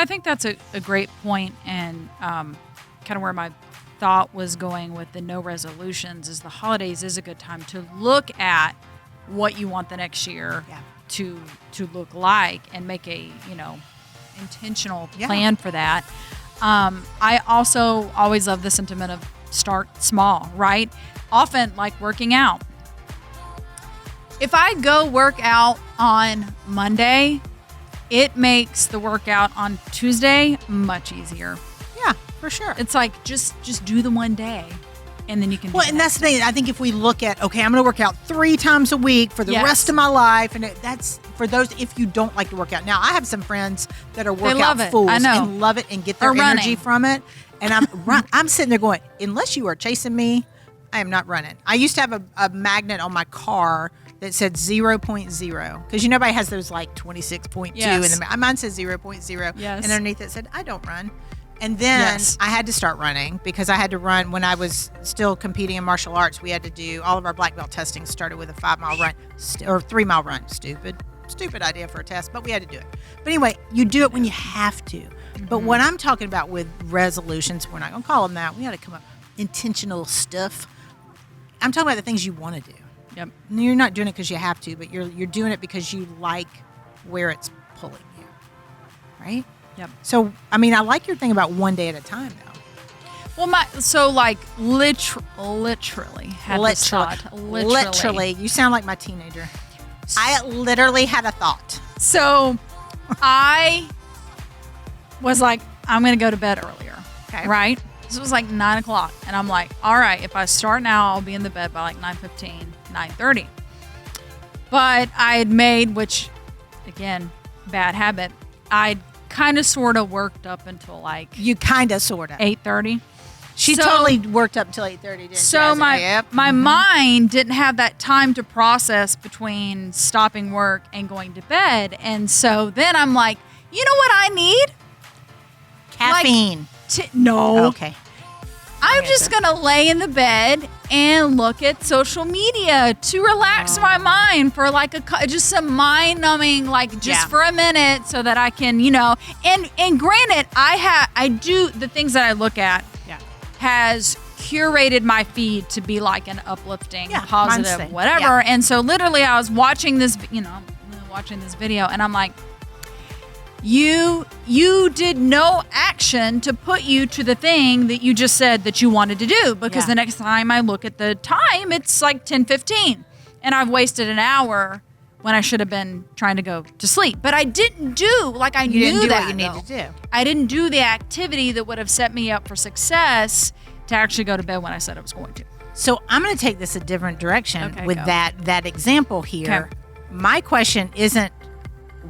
I think that's a great point, and kind of where my thought was going with the no resolutions is the holidays is a good time to look at what you want the next year to look like and make a intentional plan for that. I also always love the sentiment of start small, right? Often like working out. If I go work out on Monday, it makes the workout on Tuesday much easier. Yeah, for sure. It's like just do the one day, and then you can. Well, and that's the thing. I think if we look at, okay, I'm going to work out 3 times a week for the rest of my life, and that's for those if you don't like to work out. Now, I have some friends that are workout fools and love it and get their energy from it. And I'm sitting there going, unless you are chasing me, I am not running. I used to have a magnet on my car that said 0.0 because everybody has those like 26.2 and mine says 0.0 and underneath it said I don't run. And then I had to start running because I had to run when I was still competing in martial arts. We had to do all of our black belt testing started with a 5-mile run or 3-mile run. Stupid idea for a test, but we had to do it. But anyway, you do it when you have to. Mm-hmm. But what I'm talking about with resolutions, we're not going to call them that. We got to come up intentional stuff. I'm talking about the things you want to do. Yep. You're not doing it because you have to, but you're doing it because you like where it's pulling you, right? Yep. So, I mean, I like your thing about one day at a time, though. Well, literally had this thought. Literally. You sound like my teenager. I literally had a thought. So, I was like, I'm going to go to bed earlier. Okay. Right? This was like 9 o'clock. And I'm like, all right, if I start now, I'll be in the bed by like 9:15, 9:30. But I had made, which, again, bad habit, I'd kind of sort of worked up until like... You kind of sort of. 8:30. She totally worked up until 8:30, didn't she? So my mind didn't have that time to process between stopping work and going to bed. And so then I'm like, you know what I need? Caffeine. No. Okay. I'm just going to lay in the bed and look at social media to relax my mind for like just some mind numbing, like just for a minute so that I can, and granted, I do the things that I look at has curated my feed to be like an uplifting, positive, whatever. And so literally I was watching this, watching this video and I'm like, you did no action to put you to the thing that you just said that you wanted to do because the next time I look at the time, it's like 10:15 and I've wasted an hour when I should have been trying to go to sleep. But I didn't do, like I knew that what you needed to do. I didn't do the activity that would have set me up for success to actually go to bed when I said I was going to. So I'm going to take this a different direction with that example here. Okay. My question isn't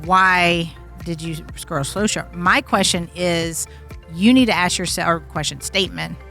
why did you scroll slow short? My question is, you need to ask yourself, or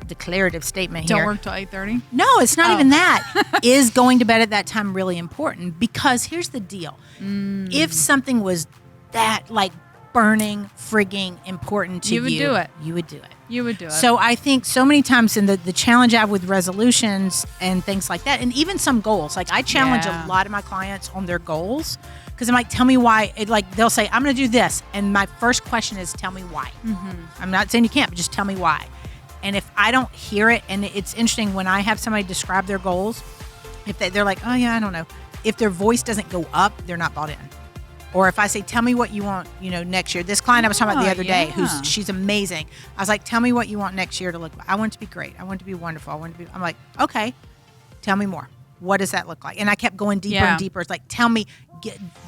declarative statement here. Don't work till 8:30? No, it's not even that. Is going to bed at that time really important? Because here's the deal. If something was that like burning, frigging important to you, would do it. You would do it. You would do it. So I think so many times in the challenge I have with resolutions and things like that, and even some goals, like I challenge a lot of my clients on their goals because I'm like, tell me why. They'll say, I'm going to do this. And my first question is, tell me why. Mm-hmm. I'm not saying you can't, but just tell me why. And if I don't hear it, and it's interesting when I have somebody describe their goals, if they're like, oh yeah, I don't know. If their voice doesn't go up, they're not bought in. Or if I say, tell me what you want, next year. This client I was talking about the other day, she's amazing. I was like, tell me what you want next year to look like. I want it to be great. I want it to be wonderful. I'm like, okay, tell me more. What does that look like? And I kept going deeper and deeper. It's like, tell me,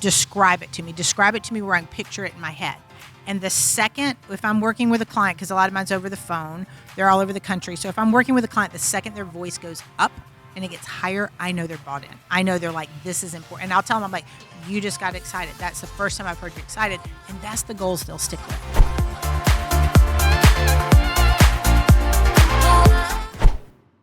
describe it to me. Describe it to me where I can picture it in my head. And the second, if I'm working with a client, because a lot of mine's over the phone, they're all over the country. So if I'm working with a client, the second their voice goes up and it gets higher, I know they're bought in. I know they're like, this is important. And I'll tell them, I'm like, you just got excited. That's the first time I've heard you excited. And that's the goals they'll stick with.